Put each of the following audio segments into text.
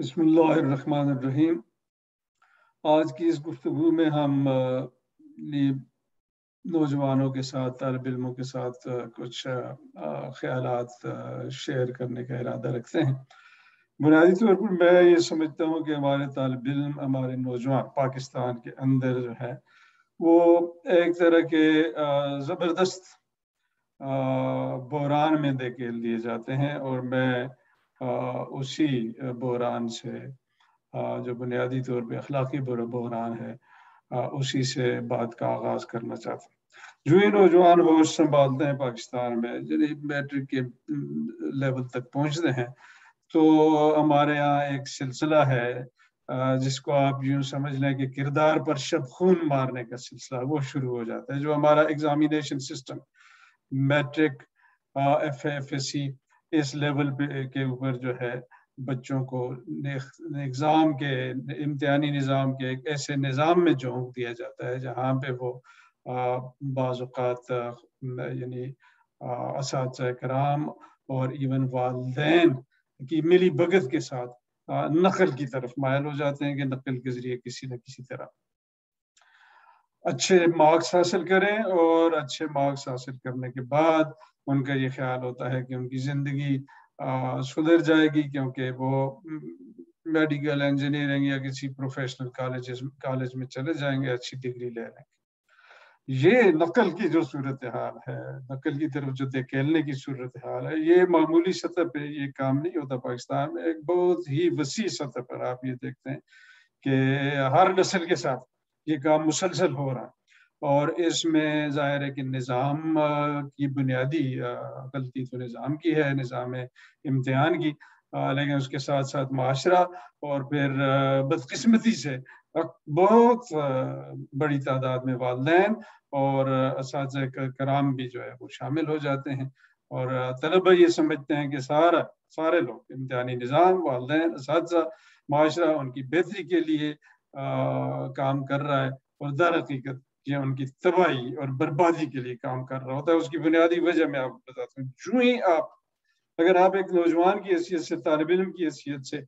بسم اللہ الرحمن الرحیم۔ آج کی اس گفتگو میں ہم نوجوانوں کے ساتھ، طالب علموں کے ساتھ کچھ خیالات شیئر کرنے کا ارادہ رکھتے ہیں۔ بنیادی طور پر میں یہ سمجھتا ہوں کہ ہمارے طالب علم، ہمارے نوجوان پاکستان کے اندر جو ہے وہ ایک طرح کے زبردست بحران میں دھکیل دیے جاتے ہیں، اور میں اسی بحران سے جو بنیادی طور پہ اخلاقی بحران ہے اسی سے بات کا آغاز کرنا چاہتا ہوں۔ جو یہ نوجوان ہوش سنبھالتے ہیں پاکستان میں، جب میٹرک کے لیول تک پہنچتے ہیں تو ہمارے ہاں ایک سلسلہ ہے جس کو آپ یوں سمجھ لیں کہ کردار پر شب خون مارنے کا سلسلہ وہ شروع ہو جاتا ہے۔ جو ہمارا examination system matric, F A, F S C, اس لیول کے اوپر جو ہے بچوں کو نظام کے، امتحانی نظام کے ایک ایسے نظام میں جھونک دیا جاتا ہے جہاں پہ وہ بعض اوقات یعنی اساتذہ کرام اور ایون والدین کی ملی بھگت کے ساتھ نقل کی طرف مائل ہو جاتے ہیں کہ نقل کے ذریعے کسی نہ کسی طرح اچھے مارکس حاصل کریں، اور اچھے مارکس حاصل کرنے کے بعد ان کا یہ خیال ہوتا ہے کہ ان کی زندگی سدھر جائے گی، کیونکہ وہ میڈیکل، انجینئرنگ یا کسی پروفیشنل کالج میں چلے جائیں گے، اچھی ڈگری لے لیں گے۔ یہ نقل کی جو صورتحال ہے، نقل کی طرف جو دھکیلنے کی صورتحال ہے، یہ معمولی سطح پہ یہ کام نہیں ہوتا پاکستان میں۔ ایک بہت ہی وسیع سطح پر آپ یہ دیکھتے ہیں کہ ہر نسل کے ساتھ یہ کام مسلسل ہو رہا ہے، اور اس میں ظاہر ہے کہ نظام کی بنیادی غلطی تو نظام کی ہے، نظام امتحان کی، لیکن اس کے ساتھ ساتھ معاشرہ اور پھر بدقسمتی سے بہت بڑی تعداد میں والدین اور اساتذہ کرام بھی جو ہے وہ شامل ہو جاتے ہیں، اور طلبہ یہ سمجھتے ہیں کہ سارے لوگ، امتحانی نظام، والدین، اساتذہ، معاشرہ ان کی بہتری کے لیے کام کر رہا ہے، اور در حقیقت یہ ان کی تباہی اور بربادی کے لیے کام کر رہا ہوتا ہے۔ اس کی بنیادی وجہ میں آپ کو بتاتا ہوں۔ جو ہی اگر آپ ایک نوجوان کی حیثیت سے، طالب علم کی حیثیت سے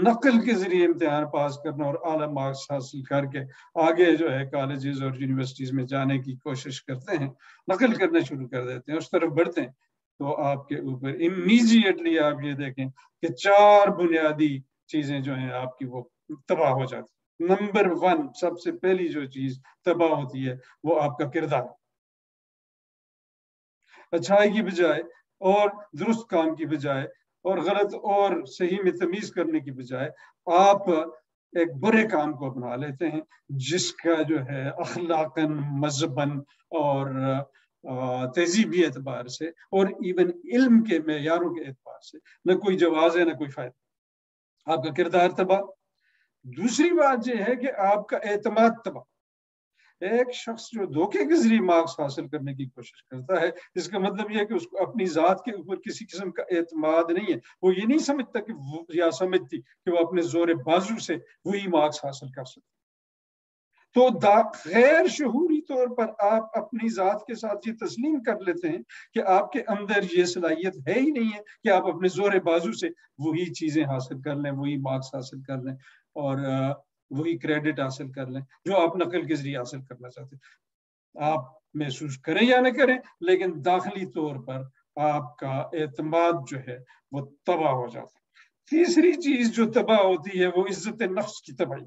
نقل کے ذریعے امتحان پاس کرنا اور اعلیٰ مارکس حاصل کر کے آگے جو ہے کالجز اور یونیورسٹیز میں جانے کی کوشش کرتے ہیں، نقل کرنا شروع کر دیتے ہیں، اس طرف بڑھتے ہیں، تو آپ کے اوپر امیجیٹلی آپ یہ دیکھیں کہ 4 بنیادی چیزیں جو ہیں آپ کی وہ تباہ ہو جاتی۔ نمبر 1، سب سے پہلی جو چیز تباہ ہوتی ہے وہ آپ کا کردار۔ اچھائی کی بجائے اور درست کام کی بجائے اور غلط اور صحیح میں تمیز کرنے کی بجائے آپ ایک برے کام کو اپنا لیتے ہیں، جس کا جو ہے اخلاقاً، مذہباً اور تہذیبی اعتبار سے اور ایون علم کے معیاروں کے اعتبار سے نہ کوئی جواز ہے، نہ کوئی فائدہ۔ آپ کا کردار تباہ۔ دوسری بات یہ ہے کہ آپ کا اعتماد تباہ۔ ایک شخص جو دھوکے کے ذریعے مارکس حاصل کرنے کی کوشش کرتا ہے، اس کا مطلب یہ ہے کہ اس کو اپنی ذات کے اوپر کسی قسم کا اعتماد نہیں ہے۔ وہ یہ نہیں سمجھتا کہ یا سمجھتی کہ وہ اپنے زور بازو سے وہی مارکس حاصل کر سکتا۔ تو غیر شعوری طور پر آپ اپنی ذات کے ساتھ یہ تسلیم کر لیتے ہیں کہ آپ کے اندر یہ صلاحیت ہے ہی نہیں ہے کہ آپ اپنے زور بازو سے وہی چیزیں حاصل کر لیں، وہی مارکس حاصل کر لیں اور وہی کریڈٹ حاصل کر لیں جو آپ نقل کے ذریعے حاصل کرنا چاہتے ہیں۔ آپ محسوس کریں یا نہ کریں، لیکن داخلی طور پر آپ کا اعتماد جو ہے وہ تباہ ہو جاتا ہے۔ تیسری چیز جو تباہ ہوتی ہے وہ عزت نفس کی تباہی۔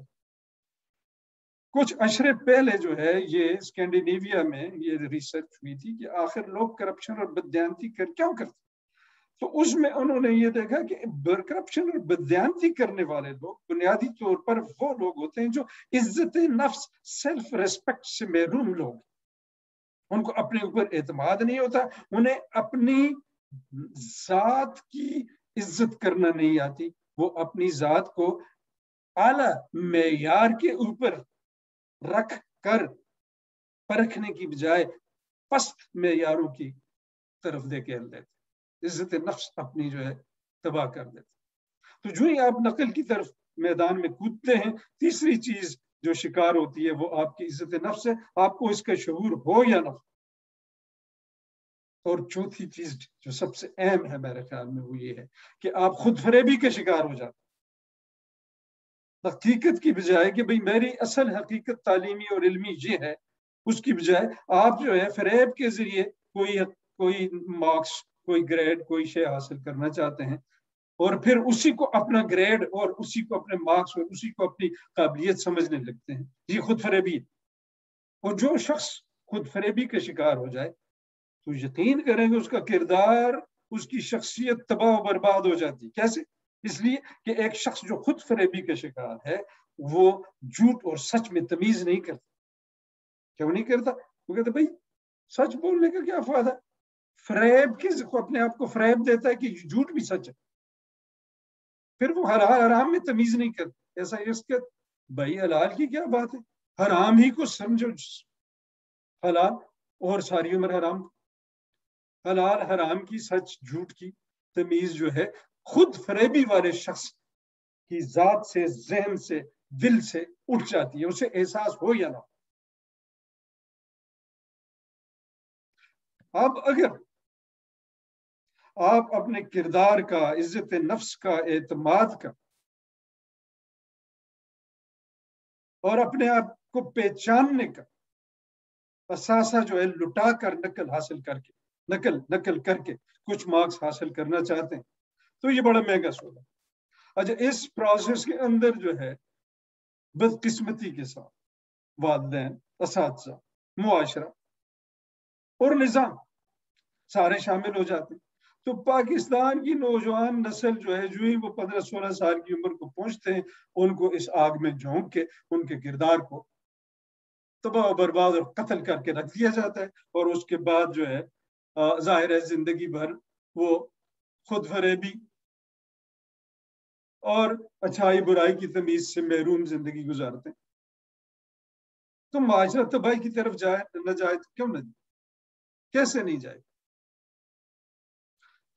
کچھ عشرے پہلے جو ہے یہ اسکینڈینیویا میں یہ ریسرچ ہوئی تھی کہ آخر لوگ کرپشن اور بددیانتی کیوں کرتے، تو اس میں انہوں نے یہ دیکھا کہ کرپشن اور بددیانتی کرنے والے لوگ بنیادی طور پر وہ لوگ ہوتے ہیں جو عزت نفس، سیلف ریسپیکٹ سے محروم لوگ، ان کو اپنے اوپر اعتماد نہیں ہوتا، انہیں اپنی ذات کی عزت کرنا نہیں آتی، وہ اپنی ذات کو اعلیٰ معیار کے اوپر رکھ کر پرکھنے کی بجائے پست معیاروں کی طرف دھکیل دیتے، عزت نفس اپنی جو ہے تباہ کر دیتے۔ تو جو ہی آپ نقل کی طرف میدان میں کودتے ہیں، تیسری چیز جو شکار ہوتی ہے وہ آپ کی عزت نفس ہے، آپ کو اس کا شعور ہو یا نہ ہو۔ اور چوتھی چیز جو سب سے اہم ہے میرے خیال میں وہ یہ ہے کہ آپ خود فریبی کے شکار ہو جاتے۔ حقیقت کی بجائے کہ بھئی میری اصل حقیقت تعلیمی اور علمی یہ ہے، اس کی بجائے آپ جو ہے فریب کے ذریعے کوئی مارکس، کوئی گریڈ، کوئی شے حاصل کرنا چاہتے ہیں، اور پھر اسی کو اپنا گریڈ اور اسی کو اپنے مارکس اور اسی کو اپنی قابلیت سمجھنے لگتے ہیں. یہ خود فریبی ہے. اور جو شخص خود فریبی کا شکار ہو جائے تو یقین کریں کہ اس کا کردار، اس کی شخصیت تباہ و برباد ہو جاتی ہے. کیسے؟ اس لیے کہ ایک شخص جو خود فریبی کا شکار ہے وہ جھوٹ اور سچ میں تمیز نہیں کرتا. کیوں نہیں کرتا؟ وہ کہتا بھائی سچ بولنے کا کیا فائدہ؟ فریب کس کو اپنے آپ کو فریب دیتا ہے کہ جھوٹ بھی سچ ہے. پھر وہ حلال حرام میں تمیز نہیں کرتا. ایسا اس کے بھائی حلال کی کیا بات ہے، حرام ہی کو سمجھو حلال اور ساری عمر حرام. حلال حرام کی، سچ جھوٹ کی تمیز جو ہے خود فریبی والے شخص کی ذات سے، ذہن سے، دل سے اٹھ جاتی ہے، اسے احساس ہو یا نہ. اب اگر آپ اپنے کردار کا، عزت نفس کا، اعتماد کا اور اپنے آپ کو پہچاننے کا اثاثہ جو ہے لٹا کر نقل کر کے کچھ مارکس حاصل کرنا چاہتے ہیں تو یہ بڑا مہنگا سودا. اچھا، اس پروسیس کے اندر جو ہے بدقسمتی کے ساتھ والدین، اساتذہ، معاشرہ اور نظام سارے شامل ہو جاتے ہیں. تو پاکستان کی نوجوان نسل جو ہے جو ہی وہ 15-16 سال کی عمر کو پہنچتے ہیں ان کو اس آگ میں جھونک کے ان کے کردار کو تباہ و برباد اور قتل کر کے رکھ دیا جاتا ہے. اور اس کے بعد جو ہے ظاہر ہے زندگی بھر وہ خود فریبی اور اچھائی برائی کی تمیز سے محروم زندگی گزارتے ہیں. تو معاشرہ تباہی کی طرف نہ جائے تو کیوں نہ جائے؟ کیسے نہیں جائے؟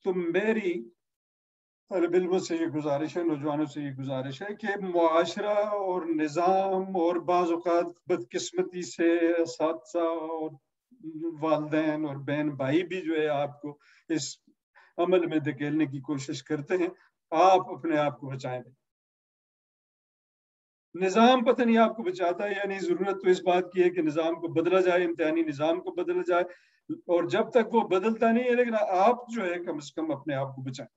تو میری طالب علموں سے یہ گزارش ہے، نوجوانوں سے یہ گزارش ہے کہ معاشرہ اور نظام اور بعض اوقات بدقسمتی سے اساتذہ اور والدین اور بہن بھائی بھی جو ہے آپ کو اس عمل میں دھکیلنے کی کوشش کرتے ہیں. آپ اپنے آپ کو بچائیں. نظام پتہ نہیں آپ کو بچاتا ہے یا نہیں. ضرورت تو اس بات کی ہے کہ نظام کو بدلا جائے، امتحانی نظام کو بدلا جائے، اور جب تک وہ بدلتا نہیں ہے لیکن آپ جو ہے کم از کم اپنے آپ کو بچائیں.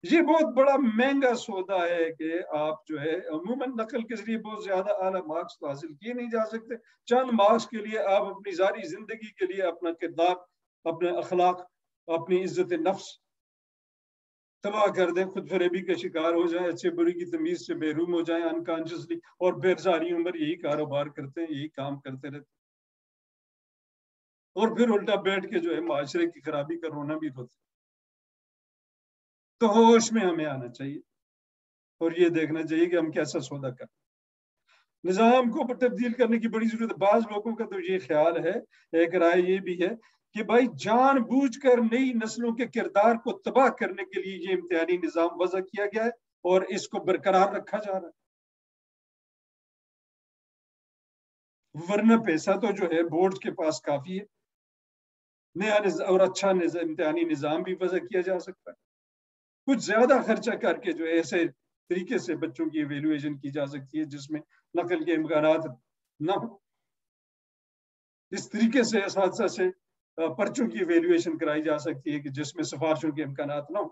یہ بہت بڑا مہنگا سودا ہے کہ آپ جو ہے عموماً نقل کے ذریعے بہت زیادہ اعلیٰ مارکس تو حاصل کیے نہیں جا سکتے. چند مارکس کے لیے آپ اپنی ساری زندگی کے لیے اپنا کردار، اپنے اخلاق، اپنی عزت نفس تباہ کر دیں، خود فریبی کا شکار ہو جائیں، اچھے بری کی تمیز سے محروم ہو جائیں انکانشیسلی، اور پھر ساری عمر یہی کاروبار کرتے ہیں، یہی کام کرتے رہتے ہیں، اور پھر الٹا بیٹھ کے جو ہے معاشرے کی خرابی کا رونا بھی ہوتا ہے. تو ہوش میں ہمیں آنا چاہیے اور یہ دیکھنا چاہیے کہ ہم کیسا سودا کریں. نظام کو تبدیل کرنے کی بڑی ضرورت ہے. بعض لوگوں کا تو یہ خیال ہے، ایک رائے یہ بھی ہے کہ بھائی جان بوجھ کر نئی نسلوں کے کردار کو تباہ کرنے کے لیے یہ امتحانی نظام وضع کیا گیا ہے اور اس کو برقرار رکھا جا رہا ہے. ورنہ پیسہ تو جو ہے بورڈ کے پاس کافی ہے، نیا اور اچھا امتحانی نظام بھی وضع کیا جا سکتا ہے. کچھ زیادہ خرچہ کر کے جو ایسے طریقے سے بچوں کی ایویلویشن کی جا سکتی ہے جس میں نقل کے امکانات نہ ہو. اس طریقے سے اساتذہ سے پرچوں کی ایویلویشن کرائی جا سکتی ہے کہ جس میں سفارشوں کے امکانات نہ ہو.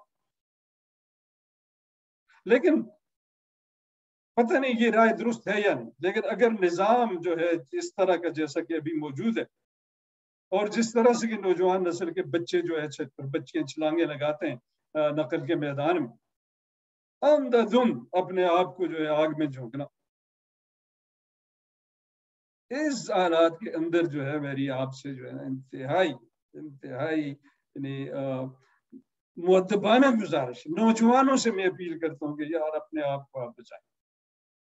لیکن پتہ نہیں یہ رائے درست ہے یا نہیں، لیکن اگر نظام جو ہے اس طرح کا جیسا کہ ابھی موجود ہے اور جس طرح سے کہ نوجوان نسل کے بچے جو ہے چھت پر بچیاں چھلانگیں لگاتے ہیں نقل کے میدان میں، اندھا دھند اپنے آپ کو جو ہے آگ میں جھونکنا، اس حالات کے اندر جو ہے میری آپ سے جو ہے انتہائی یعنی مؤدبانہ گزارش، نوجوانوں سے میں اپیل کرتا ہوں کہ یار اپنے آپ کو آپ بچائیں.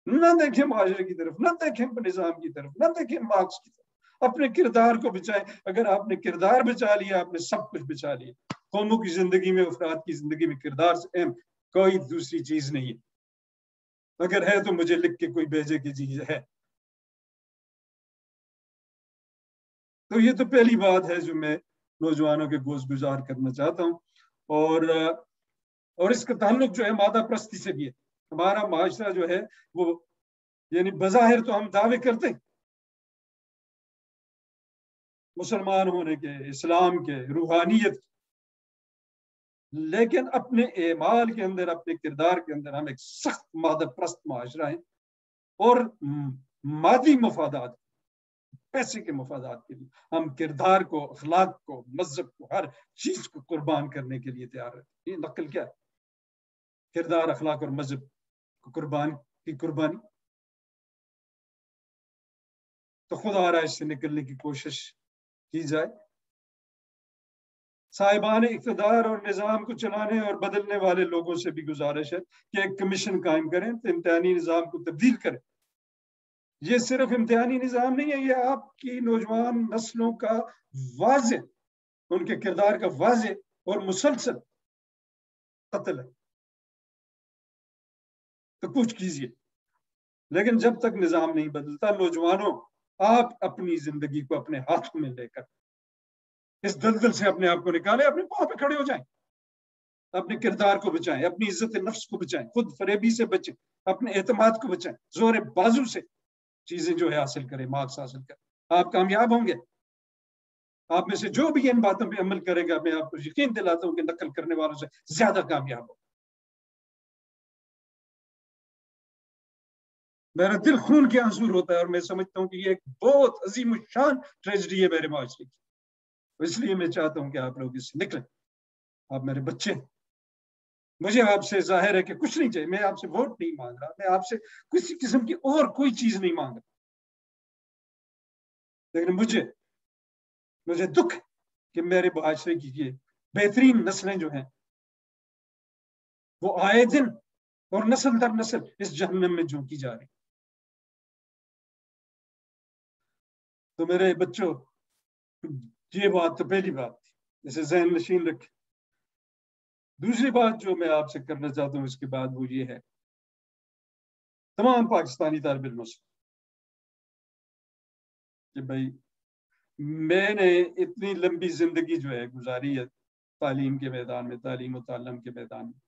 نہ دیکھیں معاشرے کی طرف، نہ دیکھیں نظام کی طرف، نہ دیکھیں مارکس کی طرف، اپنے کردار کو بچائیں. اگر آپ نے کردار بچا لیا آپ نے سب کچھ بچا لیا. قوموں کی زندگی میں، افراد کی زندگی میں کردار سے اہم کوئی دوسری چیز نہیں ہے. اگر ہے تو مجھے لکھ کے کوئی بھیجے کی چیز ہے. تو یہ تو پہلی بات ہے جو میں نوجوانوں کے گوش گزار کرنا چاہتا ہوں. اور اس کا تعلق جو ہے مادہ پرستی سے بھی ہے. ہمارا معاشرہ جو ہے وہ یعنی بظاہر تو ہم دعوے کرتے ہیں مسلمان ہونے کے، اسلام کے، روحانیت کے، لیکن اپنے اعمال کے اندر، اپنے کردار کے اندر ہم ایک سخت مادہ پرست معاشرہ ہیں، اور مادی مفادات، پیسے کے مفادات کے لیے ہم کردار کو، اخلاق کو، مذہب کو، ہر چیز کو قربان کرنے کے لیے تیار ہیں۔ یہ نقل کیا ہے؟ کردار، اخلاق اور مذہب کو قربان کی قربانی۔ تو خدا رہا اس سے نکلنے کی کوشش کی جائے۔ صاحبان اقتدار اور نظام کو چلانے اور بدلنے والے لوگوں سے بھی گزارش ہے کہ ایک کمیشن قائم کریں تو امتحانی نظام کو تبدیل کریں۔ یہ صرف امتحانی نظام نہیں ہے، یہ آپ کی نوجوان نسلوں کا واضح، ان کے کردار کا واضح اور مسلسل قتل ہے۔ تو کچھ کیجیے، لیکن جب تک نظام نہیں بدلتا، نوجوانوں آپ اپنی زندگی کو اپنے ہاتھوں میں لے کر اس دلدل سے اپنے آپ کو نکالیں، اپنے پاؤں پہ کھڑے ہو جائیں، اپنے کردار کو بچائیں، اپنی عزت نفس کو بچائیں، خود فریبی سے بچیں، اپنے اعتماد کو بچائیں، زور بازو سے چیزیں جو ہے حاصل کریں، مارکس حاصل کریں، آپ کامیاب ہوں گے۔ آپ میں سے جو بھی ان باتوں پہ عمل کرے گا، میں آپ کو یقین دلاتا ہوں کہ نقل کرنے والوں سے زیادہ کامیاب ہو۔ میرا دل خون کے آنسو ہوتا ہے، اور میں سمجھتا ہوں کہ یہ ایک بہت عظیم الشان ٹریجڈی ہے میرے معاشرے کی۔ اس لیے میں چاہتا ہوں کہ آپ لوگ اس سے نکلیں، آپ میرے بچے ہیں، مجھے آپ سے ظاہر ہے کہ کچھ نہیں چاہیے، میں آپ سے ووٹ نہیں مانگ رہا، میں آپ سے کسی قسم کی اور کوئی چیز نہیں مانگ رہا، لیکن مجھے دکھ ہے کہ میرے معاشرے کی یہ بہترین نسلیں جو ہیں وہ آئے دن اور نسل در نسل اس جہنم میں جھونکی جا رہی۔ تو میرے بچوں، یہ بات تو پہلی بات تھی، اسے ذہن نشین رکھیں۔ دوسری بات جو میں آپ سے کرنا چاہتا ہوں اس کے بعد وہ یہ ہے، تمام پاکستانی طالب علموں سے کہ بھائی، میں نے اتنی لمبی زندگی جو ہے گزاری ہے تعلیم کے میدان میں، تعلیم و تعلم کے میدان میں،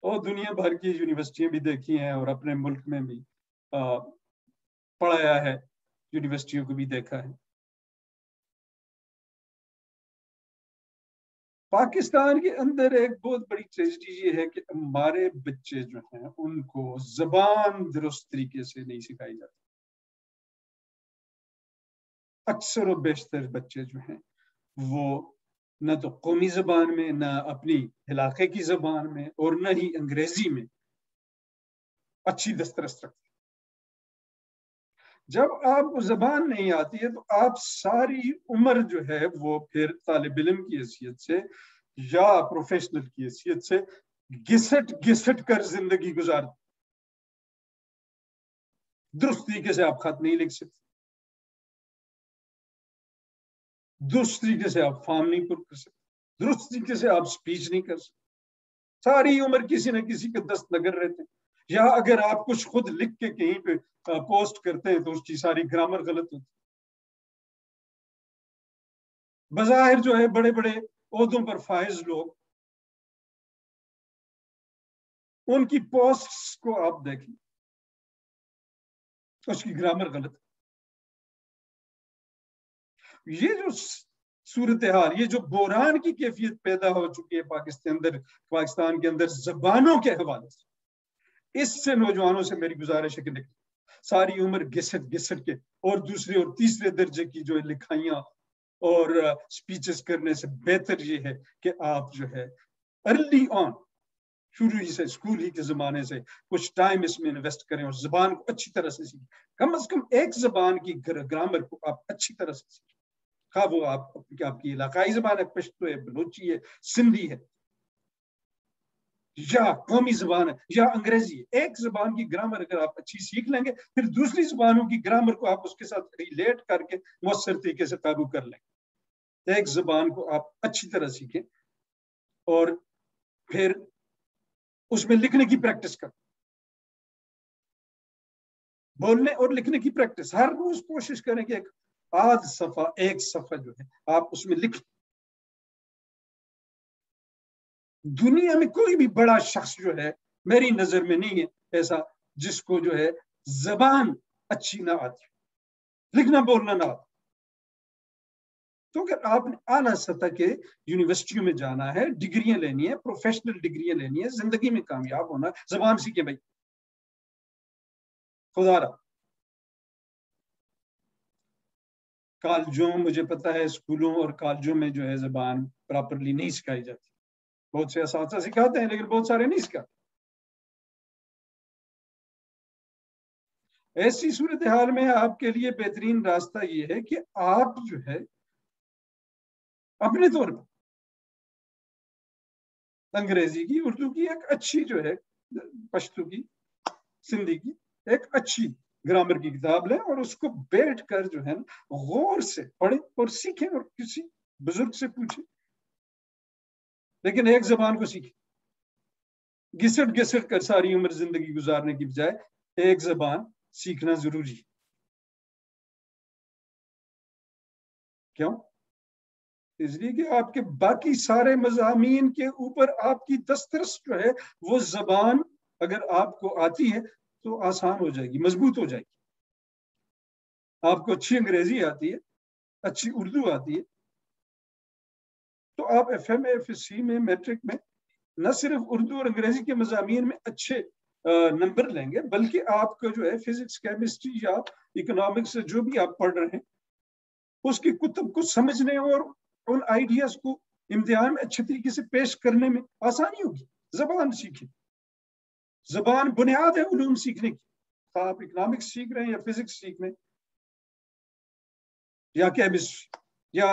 اور دنیا بھر کی یونیورسٹیاں بھی دیکھی ہیں، اور اپنے ملک میں بھی پڑھایا ہے، یونیورسٹیوں کو بھی دیکھا ہے۔ پاکستان کے اندر ایک بہت بڑی ٹریجڈی یہ ہے کہ ہمارے بچے جو ہیں ان کو زبان درست طریقے سے نہیں سکھائی جاتی۔ اکثر و بیشتر بچے جو ہیں وہ نہ تو قومی زبان میں، نہ اپنی علاقے کی زبان میں، اور نہ ہی انگریزی میں اچھی دسترس رکھتے۔ جب آپ کو زبان نہیں آتی ہے تو آپ ساری عمر جو ہے وہ پھر طالب علم کی حیثیت سے یا پروفیشنل کی حیثیت سے گھسٹ کر زندگی گزار، درست طریقے سے آپ خط نہیں لکھ سکتے، درست طریقے سے آپ فارم نہیں پر کر سکتے، درست طریقے سے آپ سپیچ نہیں کر سکتے، ساری عمر کسی نہ کسی کے دست نگر رہتے ہیں، یا اگر آپ کچھ خود لکھ کے کہیں پہ پوسٹ کرتے ہیں تو اس کی ساری گرامر غلط ہوتی۔ بظاہر جو ہے بڑے بڑے عہدوں پر فائز لوگ، ان کی پوسٹس کو آپ دیکھیں، اس کی گرامر غلط۔ یہ جو صورتحال، یہ جو بحران کی کیفیت پیدا ہو چکی ہے پاکستان کے اندر زبانوں کے حوالے سے، اس سے نوجوانوں سے میری گزارش ہے کہ نکلیں۔ ساری عمر گھسٹ کے اور دوسرے اور تیسرے درجے کی جو لکھائیاں اور سپیچز کرنے سے بہتر یہ ہے کہ آپ جو ہے ارلی آن، شروع ہی سے، اسکول ہی کے زمانے سے کچھ ٹائم اس میں انویسٹ کریں اور زبان کو اچھی طرح سے سیکھیں۔ کم از کم ایک زبان کی گرامر کو آپ اچھی طرح سے سیکھیں، خواہ وہ آپ کی علاقائی زبان ہے، پشتو ہے، بلوچی ہے، سندھی ہے، یا قومی زبان ہے، یا انگریزی ہے۔ ایک زبان کی گرامر اگر آپ اچھی سیکھ لیں گے، پھر دوسری زبانوں کی گرامر کو آپ اس کے ساتھ ریلیٹ کر کے مؤثر طریقے سے قابو کر لیں گے۔ ایک زبان کو آپ اچھی طرح سیکھیں اور پھر اس میں لکھنے کی پریکٹس کریں، بولنے اور لکھنے کی پریکٹس ہر روز کوشش کریں کہ ایک صفحہ جو ہے آپ اس میں لکھیں۔ دنیا میں کوئی بھی بڑا شخص جو ہے मेरी नजर में नहीं है ऐसा जिसको जो है जबान अच्छी ना आती, लिखना बोलना ना आता। तो अगर आपने आला सतह के यूनिवर्सिटियों में जाना है, डिग्रियां लेनी है, प्रोफेशनल डिग्रियां लेनी है, जिंदगी में कामयाब होना, जबान सीखे भाई, खुदारा। कॉलेजों, मुझे पता है स्कूलों और कॉलेजों में जो है जबान प्रॉपरली नहीं सिखाई जाती। बहुत से असातिज़ा सिखाते हैं लेकिन बहुत सारे नहीं सिखाते। ऐसी सूरत हाल में आपके लिए बेहतरीन रास्ता ये है कि आप जो है अपने तौर पर अंग्रेजी की, उर्दू की एक अच्छी जो है, पश्तो की, सिंधी की एक अच्छी ग्रामर की किताब लें और उसको बैठ कर जो है गौर से पढ़ें और सीखें और किसी बुजुर्ग से पूछें, लेकिन एक जबान को सीखें। घिसट घिसट कर सारी उम्र जिंदगी गुजारने की बजाय एक जबान सीखना जरूरी है। क्यों? इसलिए कि आपके बाकी सारे मज़ामीन के ऊपर आपकी दस्तरस जो है वो जबान अगर आपको आती है तो आसान हो जाएगी, मजबूत हो जाएगी। आपको अच्छी अंग्रेजी आती है, अच्छी उर्दू आती है, तो आप FM FSC में, मैट्रिक में न सिर्फ उर्दू और अंग्रेजी के मज़ामीन में अच्छे नंबर लेंगे, बल्कि आपको जो है फिजिक्स, केमिस्ट्री या इकोनॉमिक्स जो भी आप पढ़ रहे हैं उसकी कुतुब को समझने और उन आइडियाज को इम्तिहान में अच्छे तरीके से पेश करने में आसानी होगी। जबान सीखें, जबान बुनियाद है उलूम सीखने की। आप इकोनॉमिक्स सीख रहे हैं या फिजिक्स सीख रहे हैं या केमिस्ट्री या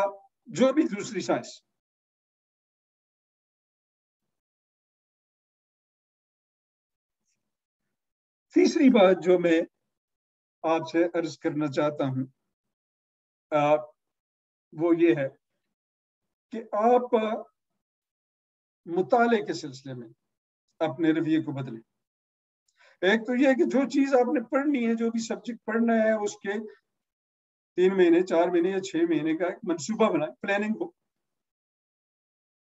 जो भी दूसरी साइंस। तीसरी बात जो मैं आपसे अर्ज करना चाहता हूं वो ये है कि आप मुताले के सिलसिले में अपने रवैये को बदलें। एक तो यह है कि जो चीज आपने पढ़नी है, जो भी सब्जेक्ट पढ़ना है, उसके 3 महीने, 4 महीने या 6 महीने का एक मंसूबा बनाए, प्लानिंग हो।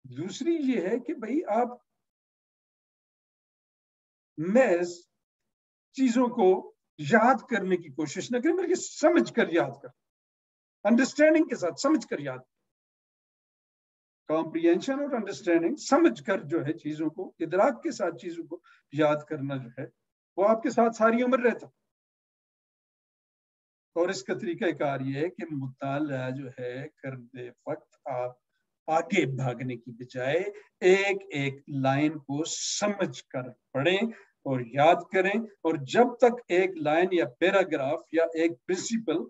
दूसरी ये है कि भाई आप महज चीजों को याद करने की कोशिश न करें, बल्कि समझ कर याद कर, अंडरस्टैंडिंग के साथ समझ कर याद। कॉम्प्रिहेंशन और अंडरस्टैंडिंग, समझ कर जो है चीजों को, इदराक के साथ चीजों को याद करना जो है वो आपके साथ सारी उम्र रहता। और इसका तरीकाकार ये है कि मुताला जो है करते वक्त आप आगे भागने की बजाय एक एक लाइन को समझ कर पढ़ें और याद करें, और जब तक एक लाइन या पैराग्राफ या एक प्रिंसिपल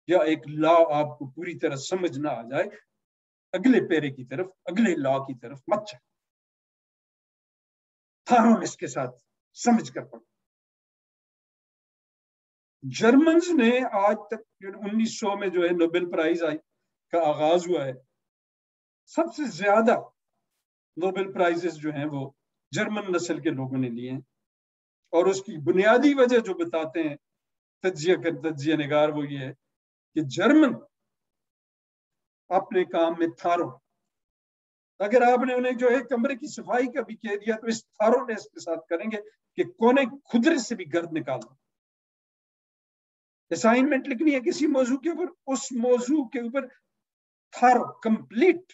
या एक लॉ आपको पूरी तरह समझ ना आ जाए, अगले पैरे की तरफ, अगले लॉ की तरफ मत जाए। थारों इसके साथ समझ कर पढ़ो। जर्मन्स ने आज तक 1900 में जो है नोबेल प्राइज का आगाज हुआ है, सबसे ज्यादा नोबेल प्राइजेस जो हैं वो जर्मन नस्ल के लोगों ने लिए हैं। और उसकी बुनियादी वजह जो बताते हैं तज्जिया निगार वो ये है कि जर्मन अपने काम में थारो। अगर आपने उन्हें जो है कमरे की सफाई का भी कह दिया तो इस थारो ने इसके साथ करेंगे कि कोने खुदरे से भी गर्द निकाल दो। असाइनमेंट लिखनी है किसी मौजू के ऊपर, उस मौजू के ऊपर थारो कंप्लीट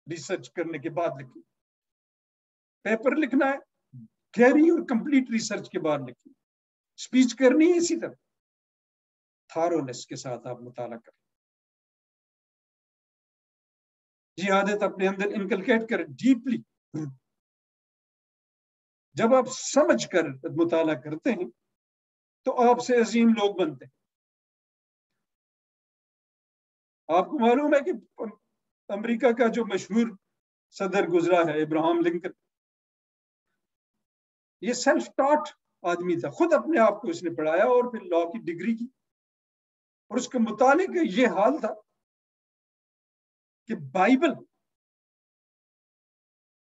रिसर्च करने के बाद लिखनी। पेपर लिखना है गहरी और कंप्लीट रिसर्च के बाद लिखनी। स्पीच करनी है इसी तरह थारोनेस के साथ आप मुताला करें। ये आदत अपने अंदर इनकलकेट करें डीपली। जब आप समझ कर मुताला करते हैं तो आपसे अजीम लोग बनते हैं। आपको मालूम है कि अमेरिका का जो मशहूर सदर गुजरा है इब्राहिम लिंकन, ये सेल्फ टॉट आदमी था, खुद अपने आप को इसने पढ़ाया और फिर लॉ की डिग्री की। और उसके मुतालिक ये हाल था कि बाइबल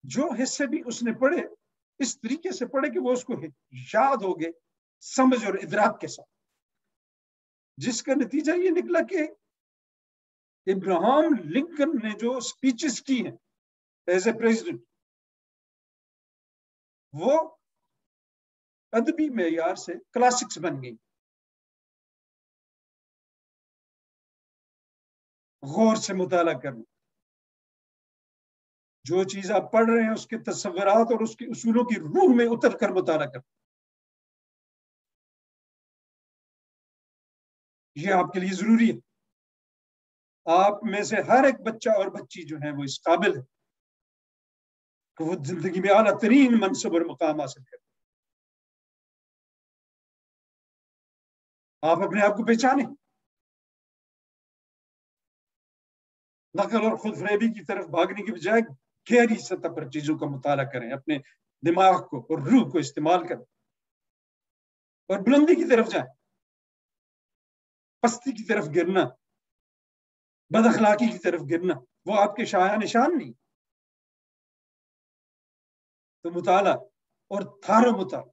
जो हिस्से भी उसने पढ़े इस तरीके से पढ़े कि वो उसको याद हो गए समझ और इदराक के साथ, जिसका नतीजा ये निकला कि इब्राहिम लिंकन ने जो स्पीचेस की हैं एज ए प्रेसिडेंट, वो अदबी मेयार से क्लासिक्स बन गई। गौर से मुताला करना, जो चीज आप पढ़ रहे हैं उसके तस्वुरात और उसके उसूलों की रूह में उतर कर मुताला करना, ये आपके लिए जरूरी है। आप में से हर एक बच्चा और बच्ची जो है वो इस काबिल है कि वो जिंदगी में आला तरीन मनसब और मुकाम हासिल करे। आप अपने आप को पहचाने, नकल और खुद फरेबी की तरफ भागने की बजाय गहरी सतह पर चीजों का मुताला करें, अपने दिमाग को और रूह को इस्तेमाल करें और बुलंदी की तरफ जाएं। पस्ती की तरफ गिरना, बदअखलाकी की तरफ गिरना, वो आपके शाया निशान नहीं। तो मुताला और थारो मुताला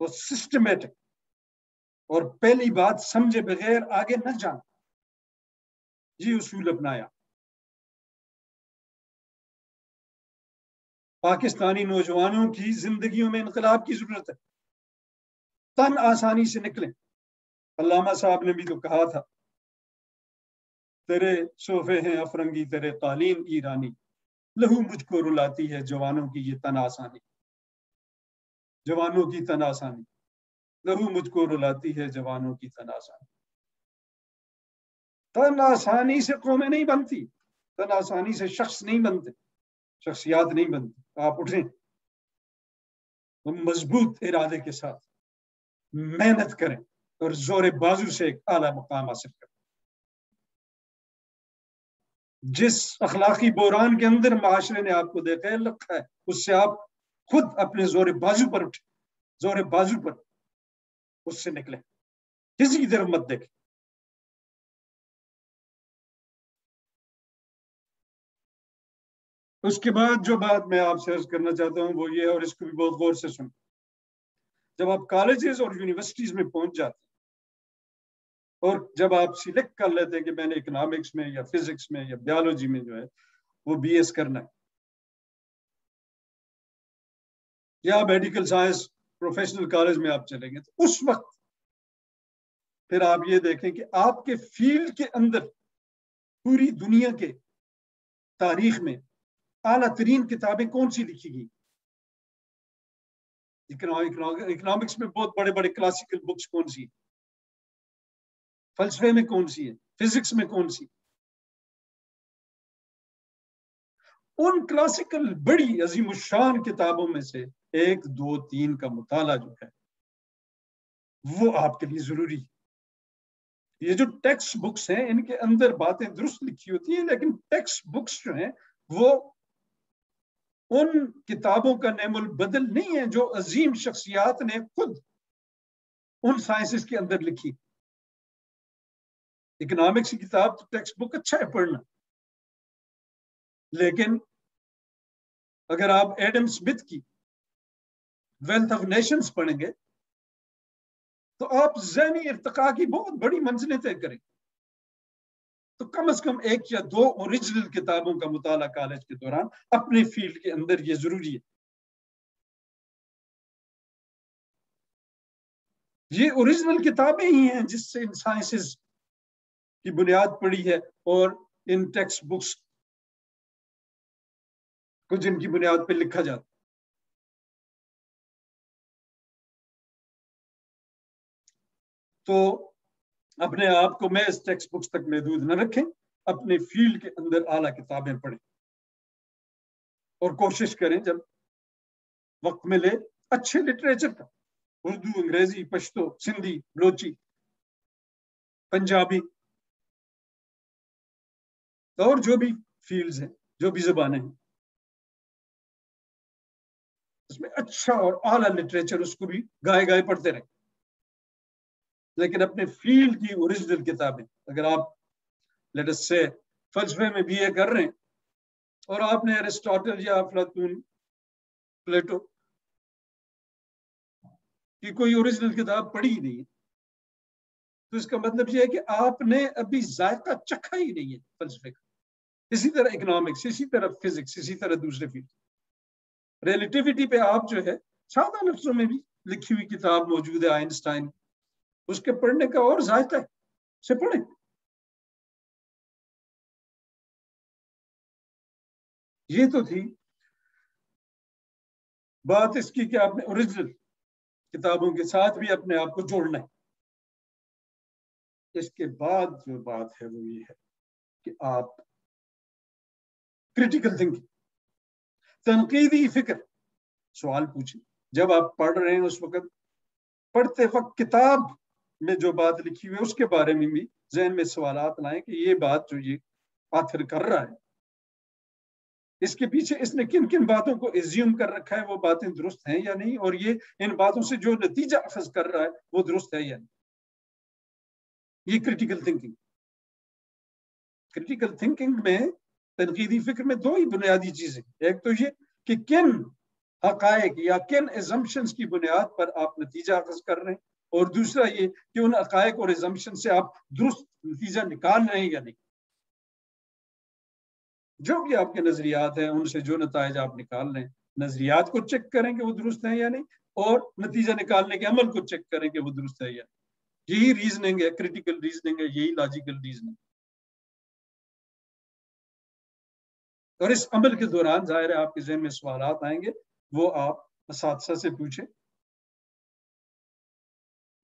और सिस्टमेटिक, और पहली बात समझे बगैर आगे न जाना, ये उसूल अपनाया। पाकिस्तानी नौजवानों की जिंदगियों में इनकलाब की जरूरत है। तन आसानी से निकले। अल्लामा साहब ने भी तो कहा था, तेरे सोफे हैं अफरंगी, तेरे कालीन ईरानी, लहू मुझको रुलाती है जवानों की ये तन आसानी, जवानों की तन आसानी, लहू मुझको रुलाती है जवानों की तन आसानी। तन आसानी से कौमें नहीं बनती, तन आसानी से शख्स नहीं बनते, शख्सियात नहीं बनती। आप उठें, मजबूत इरादे के साथ मेहनत करें और जोर बाजू से एक आला मुकाम हासिल करें। जिस अखलाकी बोरान के अंदर माशरे ने आपको देखा रखा है, उससे आप खुद अपने जोर बाजू पर उठे, जोर बाजू पर उससे निकले, किसी की तरफ मत देखें। उसके बाद जो बात मैं आपसे अर्ज करना चाहता हूं वो ये है, और इसको भी बहुत गौर से सुन। जब आप कॉलेजेस और यूनिवर्सिटीज में पहुंच जाते हैं और जब आप सिलेक्ट कर लेते हैं कि मैंने इकोनॉमिक्स में या फिजिक्स में या बायोलॉजी में जो है वो बीएस करना है, या मेडिकल साइंस प्रोफेशनल कॉलेज में आप चलेंगे, तो उस वक्त फिर आप ये देखें कि आपके फील्ड के अंदर पूरी दुनिया के तारीख में आला तरीन किताबें कौन सी लिखी गई। इकोनॉमिक्स में बहुत बड़े बड़े क्लासिकल बुक्स कौन सी, फलसफे में कौन सी है, फिजिक्स में कौन सी। उन क्लासिकल बड़ी अजीमुशान किताबों में से 1, 2, 3 का मुताला जो है वो आपके लिए जरूरी है। ये जो टेक्स्ट बुक्स हैं इनके अंदर बातें दुरुस्त लिखी होती हैं, लेकिन टेक्स्ट बुक्स जो हैं वो उन किताबों का नेमुल बदल नहीं है जो अजीम शख्सियात ने खुद उन साइंसेस के अंदर लिखी। इकोनॉमिक्स की किताब तो टेक्स्ट बुक अच्छा है पढ़ना, लेकिन अगर आप एडम स्मिथ की वेल्थ ऑफ नेशंस पढ़ेंगे तो आप ज़हनी इर्तिका की बहुत बड़ी मंजिलें तय करेंगे। तो कम से कम 1 या 2 ओरिजिनल किताबों का मुताला कॉलेज के दौरान अपने फील्ड के अंदर ये जरूरी है। ये ओरिजिनल किताबें ही हैं जिससे इन साइंसेस की बुनियाद पड़ी है, और इन टेक्स्ट बुक्स को जिनकी बुनियाद पर लिखा जाता। तो अपने आप को मैं इस टेक्स्ट बुक्स तक महदूद न रखें, अपने फील्ड के अंदर आला किताबें पढ़ें और कोशिश करें जब वक्त मिले अच्छे लिटरेचर का, उर्दू, अंग्रेजी, पश्तो, सिंधी, बलोची, पंजाबी और जो भी फील्ड्स हैं, जो भी जबानें हैं, उसमें अच्छा और आला लिटरेचर उसको भी गाए गाए पढ़ते रहें। लेकिन अपने फील्ड की ओरिजिनल किताबें, अगर आप लेट अस से फलसफे में बीए कर रहे हैं और आपने एरिस्टोटल या अफलातून, प्लेटो की कोई ओरिजिनल किताब पढ़ी ही नहीं है, तो इसका मतलब यह है कि आपने अभी जायका चखा ही नहीं है फलसफे का। इसी तरह इकोनॉमिक्स, इसी तरह फिजिक्स, इसी तरह दूसरे फील्ड। रिलेटिविटी पे आप जो है सादा लफ्जों में भी लिखी हुई किताब मौजूद है आइंस्टाइन, उसके पढ़ने का और जायका है, से पढ़े। ये तो थी बात इसकी कि आपने ओरिजिनल किताबों के साथ भी अपने आप को जोड़ना है। इसके बाद जो बात है वो ये है कि आप क्रिटिकल थिंकिंग, तनकीदी फिक्र, सवाल पूछें। जब आप पढ़ रहे हैं उस वक्त, पढ़ते वक्त किताब में जो बात लिखी हुई है उसके बारे में भी जहन में सवालात लाएं कि ये बात जो ये आखिर कर रहा है, इसके पीछे इसने किन किन बातों को एज्यूम कर रखा है, वो बातें दुरुस्त हैं या नहीं, और ये इन बातों से जो नतीजा अखज कर रहा है वो दुरुस्त है या नहीं। ये क्रिटिकल थिंकिंग। क्रिटिकल थिंकिंग में, तनकीदी फिक्र में दो ही बुनियादी चीजें, एक तो ये कि किन हकायक या किन एजम्पशंस की बुनियाद पर आप नतीजा अखज कर रहे हैं, और दूसरा ये कि उन हकायक और एजम्पशन से आप दुरुस्त नतीजा निकाल रहे हैं या नहीं। जो भी आपके नजरियात हैं उनसे जो नताइज आप निकाल रहे हैं, नजरियात को चेक करें कि वो दुरुस्त है या नहीं, और नतीजा निकालने के अमल को चेक करें कि वो दुरुस्त है या नहीं। यही रीजनिंग है, क्रिटिकल रीजनिंग है, यही लॉजिकल रीजनिंग। और इस अमल के दौरान जाहिर है आपके ज़हन में सवालात आएंगे, वो आप असातिज़ा से पूछें,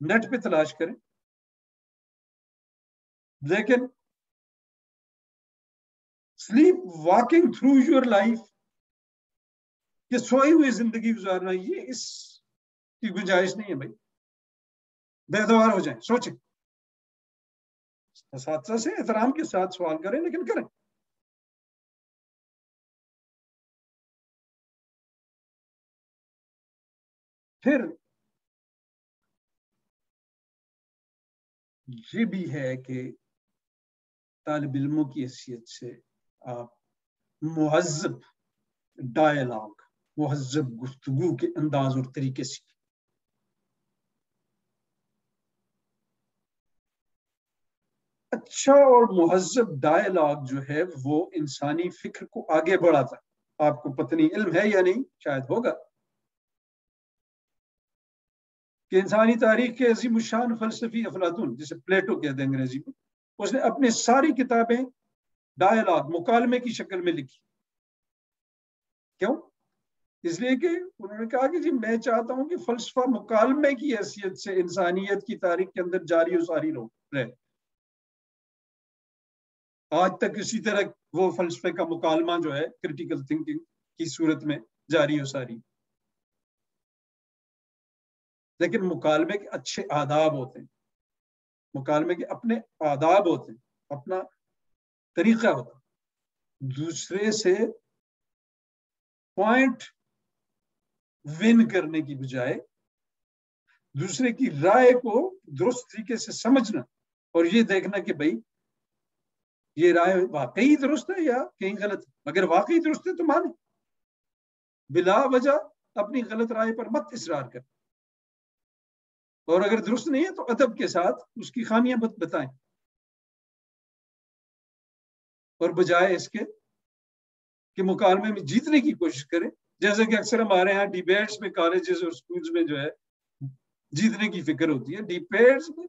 नेट पे तलाश करें। लेकिन sleep walking through your life, ये सोई हुई जिंदगी गुजारना, ये इसकी गुंजाइश नहीं है भाई। बेदवार हो जाए, सोचें, असातिज़ा से एहतराम के साथ सवाल करें, लेकिन करें। फिर ये भी है कि तालिब इल्मों की हैसियत से आप मुहज़्ज़ब डायलॉग, मुहज़्ज़ब गुफ्तगू के अंदाज और तरीके से, अच्छा और मुहज़्ज़ब डायलॉग जो है वो इंसानी फिक्र को आगे बढ़ाता है। आपको पता नहीं इल्म है या नहीं, शायद होगा, कि इंसानी तारीख के अजीम शान फलसफी अफलातून, जिसे प्लेटो कहते हैं अंग्रेजी में, उसने अपनी सारी किताबें डायलॉग, मुकालमे की शक्ल में लिखी। क्यों? इसलिए कि उन्होंने कहा कि जी मैं चाहता हूं कि फलसफा मुकालमे की हैसियत से इंसानियत की तारीख के अंदर जारी और सारी रहे। आज तक इसी तरह वो फलसफे का मुकालमा जो है क्रिटिकल थिंकिंग की सूरत में जारी हो सारी। लेकिन मुकालमे के अच्छे आदाब होते हैं, मुकालमे के अपने आदाब होते हैं, अपना तरीका होता है। दूसरे से पॉइंट विन करने की बजाय दूसरे की राय को दुरुस्त तरीके से समझना और ये देखना कि भाई ये राय वाकई दुरुस्त है या कहीं गलत है। अगर वाकई दुरुस्त है तो माने, बिला वजह अपनी गलत राय पर मत इसरार कर, और अगर दुरुस्त नहीं है तो अदब के साथ उसकी खामियां बताएं, और बजाय इसके कि मुकालमे में जीतने की कोशिश करें। जैसे कि अक्सर हमारे यहाँ डिबेट्स में, कॉलेजेस और स्कूल्स में जो है जीतने की फिक्र होती है। डिबेट्स में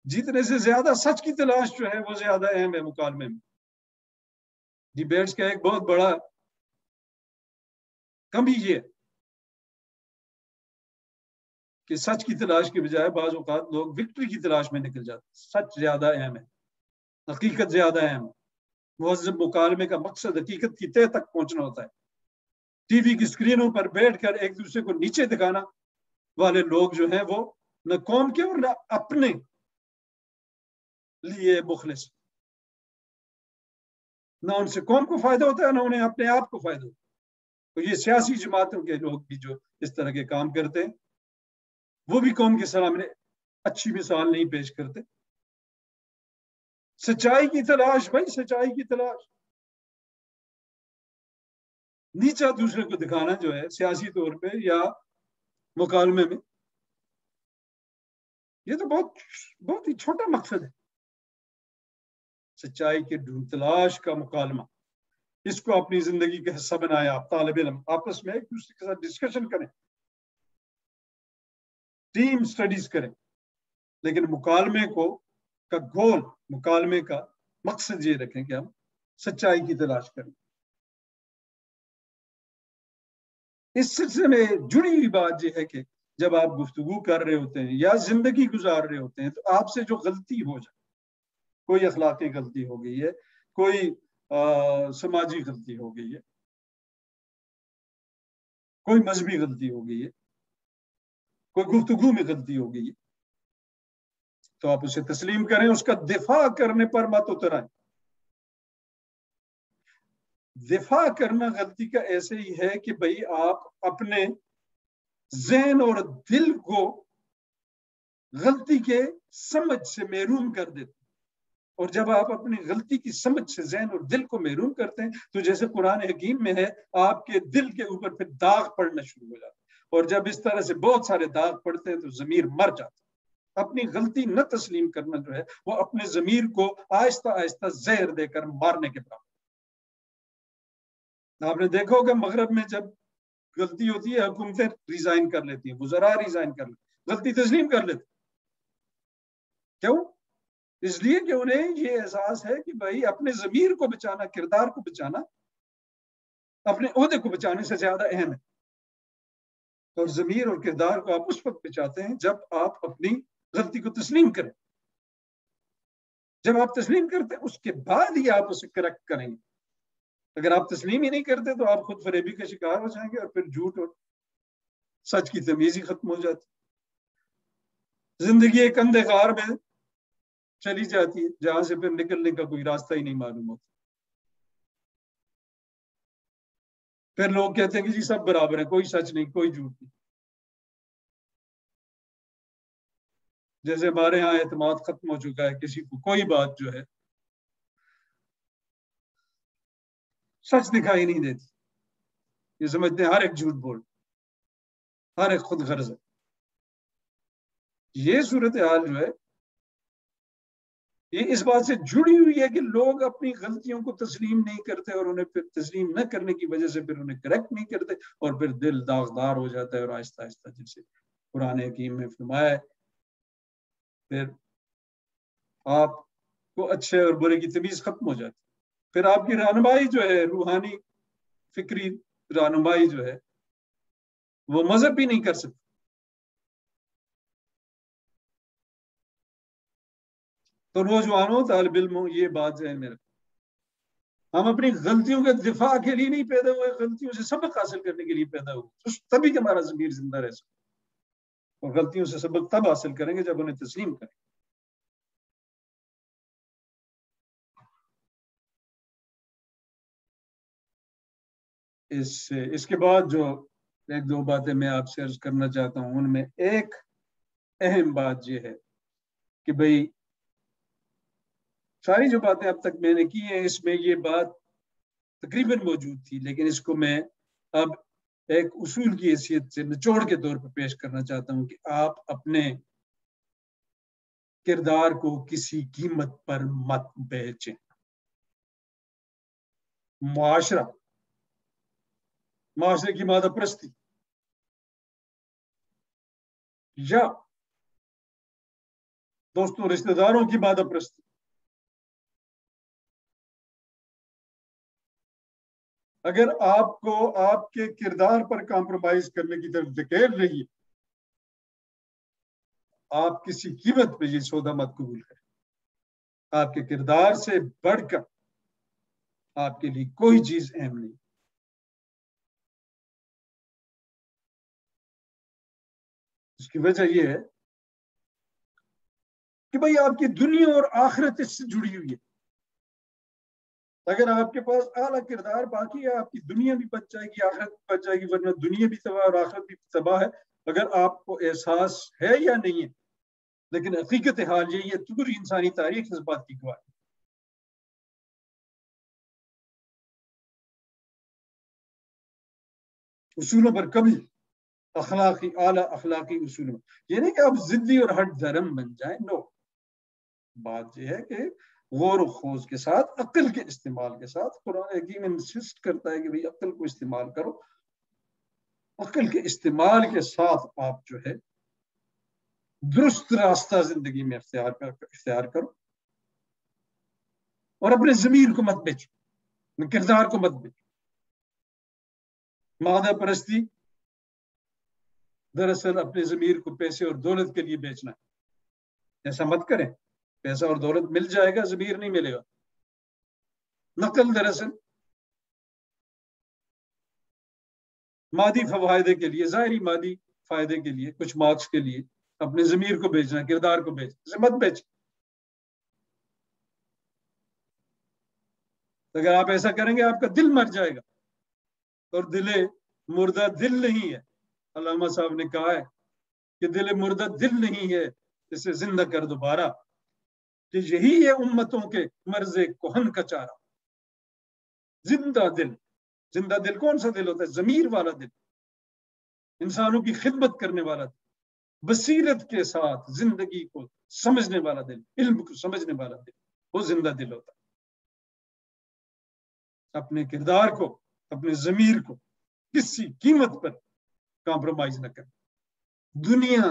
जीतने से ज्यादा सच की तलाश जो है वो ज्यादा अहम है मुकालमे में। डिबेट्स का एक बहुत बड़ा कमी ये है कि सच की तलाश के बजाय बाज़ औक़ात लोग विक्ट्री की तलाश में निकल जाते हैं। सच ज्यादा अहम है, हकीकत ज्यादा अहम है। मुहज़्ज़ब मुकालमे का मकसद हकीकत की तह तक पहुंचना होता है। टीवी की स्क्रीनों पर बैठकर एक दूसरे को नीचे दिखाना वाले लोग जो हैं वो न कौम के और न अपने लिए मुखलिस, ना उनसे कौम को फायदा होता है ना उन्हें अपने आप को फायदा होता है। तो ये सियासी जमातों के लोग भी जो इस तरह के काम करते हैं वो भी कौम के सामने अच्छी मिसाल नहीं पेश करते। सच्चाई की तलाश भाई, सच्चाई की तलाश। नीचा दूसरे को दिखाना जो है सियासी तौर पे या मुकालमे में, ये तो बहुत बहुत ही छोटा मकसद है। सच्चाई के ढूंढ तलाश का मुकालमा, इसको अपनी जिंदगी का हिस्सा बनाएं। आप तालिब इल्म आपस में एक दूसरे के साथ डिस्कशन करें, टीम स्टडीज करें, लेकिन मुकालमे का गोल, मुकालमे का मकसद ये रखें कि हम सच्चाई की तलाश करें। इस सिलसिले में जुड़ी हुई बात यह है कि जब आप गुफ्तगू कर रहे होते हैं या जिंदगी गुजार रहे होते हैं, तो आपसे जो गलती हो जाए, कोई अखलाकी गलती हो गई है, कोई समाजी गलती हो गई है, कोई मजहबी गलती हो गई है, कोई गुफ्तगू में गलती हो गई है, तो आप उसे तस्लीम करें, उसका दिफा करने पर मत उतर आए। दिफा करना गलती का ऐसे ही है कि भाई आप अपने ज़हन और दिल को गलती के समझ से महरूम कर देते हैं। और जब आप अपनी गलती की समझ से ज़हन और दिल को महरूम करते हैं, तो जैसे कुरान हकीम में है, आपके दिल के ऊपर फिर दाग पड़ना शुरू हो जाता है। और जब इस तरह से बहुत सारे दाग पड़ते हैं तो ज़मीर मर जाता है। अपनी गलती न तस्लीम करना जो है वो अपने ज़मीर को आहिस्ता आहिस्ता जहर देकर मारने के बराबर। आपने देखा होगा मगरब में जब गलती होती है, हुकूमतें रिजाइन कर लेती हैं, वज़रा रिजाइन कर लेती, गलती तस्लीम कर लेती। क्यों? इसलिए कि उन्हें ये एहसास है कि भाई अपने ज़मीर को बचाना, किरदार को बचाना अपने ओहदे को बचाने से ज्यादा अहम है। और ज़मीर और किरदार को आप उस वक्त बचाते हैं जब आप अपनी गलती को तस्लीम करें। जब आप तस्लीम करते हैं उसके बाद ही आप उसे करेक्ट करेंगे। अगर आप तस्लीम ही नहीं करते तो आप खुद फरेबी का शिकार हो जाएंगे और फिर झूठ और सच की तमीज ही खत्म हो जाती। जिंदगी एक अंधकार में चली जाती है जहां से फिर निकलने का कोई रास्ता ही नहीं मालूम होता। फिर लोग कहते हैं कि जी सब बराबर है, कोई सच नहीं, कोई झूठ नहीं। जैसे हमारे यहाँ एतमाद खत्म हो चुका है, किसी को कोई बात जो है सच दिखाई नहीं देती। ये समझते हैं हर एक झूठ बोल, हर एक खुद गर्ज है। ये सूरत हाल जो है ये इस बात से जुड़ी हुई है कि लोग अपनी गलतियों को तस्लीम नहीं करते और उन्हें फिर तस्लीम न करने की वजह से फिर उन्हें करेक्ट नहीं करते और फिर दिल दागदार हो जाता है और आहिस्ता आहिस्ता जैसे कुरान हकीम में फरमाया है, फिर आपको अच्छे और बुरे की तमीज खत्म हो जाती। फिर आपकी रहनुमाई जो है, रूहानी फिक्री रहनुमाई जो है, वो मजहब भी नहीं कर सकती। तो नौजवानों, तालिब इल्मों, ये बात ज़हन में रखें। हम अपनी गलतियों के दिफा के लिए नहीं पैदा हुए, गलतियों से सबक हासिल करने के लिए पैदा हुए। तो तभी हमारा ज़मीर जिंदा रह सकता। और गलतियों से सबक तब हासिल करेंगे जब उन्हें तस्लीम करें। इसके बाद जो एक दो बातें मैं आपसे अर्ज करना चाहता हूँ, उनमें एक अहम बात यह है कि भाई सारी जो बातें अब तक मैंने की हैं इसमें ये बात तकरीबन मौजूद थी, लेकिन इसको मैं अब एक उसूल की हैसियत से निचोड़ के तौर पर पेश करना चाहता हूं कि आप अपने किरदार को किसी कीमत पर मत बेचें। मुआशरा, मुआशरे की मादा परस्ती या दोस्तों रिश्तेदारों की मादा परस्ती, अगर आपको आपके किरदार पर कॉम्प्रोमाइज करने की तरफ धकेल रही है, आप किसी कीमत पर ये सौदा मत कबूल करें। आपके किरदार से बढ़कर आपके लिए कोई चीज अहम नहीं। इसकी वजह यह है कि भाई आपकी दुनिया और आखिरत इससे जुड़ी हुई है। अगर आपके पास आला किरदार बाकी है, आपकी दुनिया भी बच जाएगी, आखिरत भी बच जाएगी, वरना दुनिया भी तबाह और आखिरत भी तबाह है। अगर आपको एहसास है या नहीं है, लेकिन हकीकत हाल यही है, पूरी इंसानी तारीख इस बात की गवाह है। उसूलों पर कभी अखलाकी, आला अखलाकी उसूलों, ये नहीं कि आप जिद्दी और हट धर्म बन जाए। नो, बात यह है कि غور و خوض کے ساتھ، عقل کے استعمال کے ساتھ. قرآن حکیم انسسٹ کرتا ہے کہ بھئی عقل کو استعمال کرو. عقل کے استعمال کے ساتھ آپ جو ہے درست راستہ زندگی میں اختیار کرو، اور اپنے ضمیر کو مت بیچو، کردار کو مت بیچو. مادہ پرستی دراصل اپنے ضمیر کو پیسے اور دولت کے لیے بیچنا ہے. ایسا مت کریں. پیسہ اور دولت مل جائے گا، ضمیر نہیں ملے گا. نقل دراصل مادی فوائدے کے لیے، ظاہری مادی فائدے کے لیے، کچھ مارکس کے لیے اپنے ضمیر کو بیچنا، کردار کو بیچنا. اسے مت بیچ. اگر آپ ایسا کریں گے آپ کا دل مر جائے گا، اور دل مردہ دل نہیں ہے. علامہ صاحب نے کہا ہے کہ دل مردہ دل نہیں ہے، اسے زندہ کر دوبارہ، کہ یہی ہے امتوں کے مرض کہن کا چارہ. زندہ دل. زندہ دل کون سا دل ہوتا ہے؟ ضمیر والا دل، انسانوں کی خدمت کرنے والا دل، بصیرت کے ساتھ زندگی کو سمجھنے والا دل، علم کو سمجھنے والا دل، وہ زندہ دل ہوتا ہے. اپنے کردار کو، اپنے ضمیر کو کسی قیمت پر کمپرومائز نہ کریں. دنیا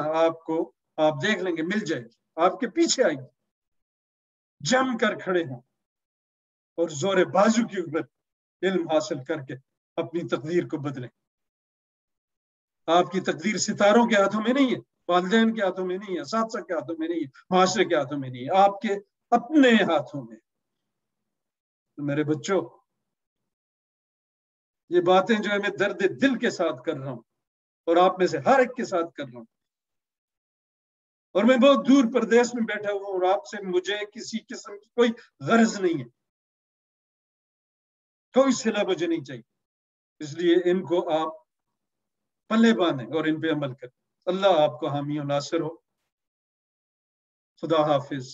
آپ دیکھ لیں گے مل جائے گی، آپ کے پیچھے آئے گی. جم کر کھڑے ہوں اور زور بازو کے اوپر علم حاصل کر کے اپنی تقدیر کو بدلیں. آپ کی تقدیر ستاروں کے ہاتھوں میں نہیں ہے، والدین کے ہاتھوں میں نہیں ہے، اساتذہ کے ہاتھوں میں نہیں ہے، معاشرے کے ہاتھوں میں نہیں ہے، آپ کے اپنے ہاتھوں میں. تو میرے بچوں، یہ باتیں جو ہے میں درد دل کے ساتھ کر رہا ہوں، اور آپ میں سے ہر ایک کے ساتھ کر رہا ہوں. اور میں بہت دور پردیس میں بیٹھا ہوں، اور آپ سے مجھے کسی قسم کی کوئی غرض نہیں ہے، کوئی صلہ مجھے نہیں چاہیے. اس لیے ان کو آپ پلے باندھیں اور ان پہ عمل کریں. اللہ آپ کو حامی و ناصر ہو. خدا حافظ.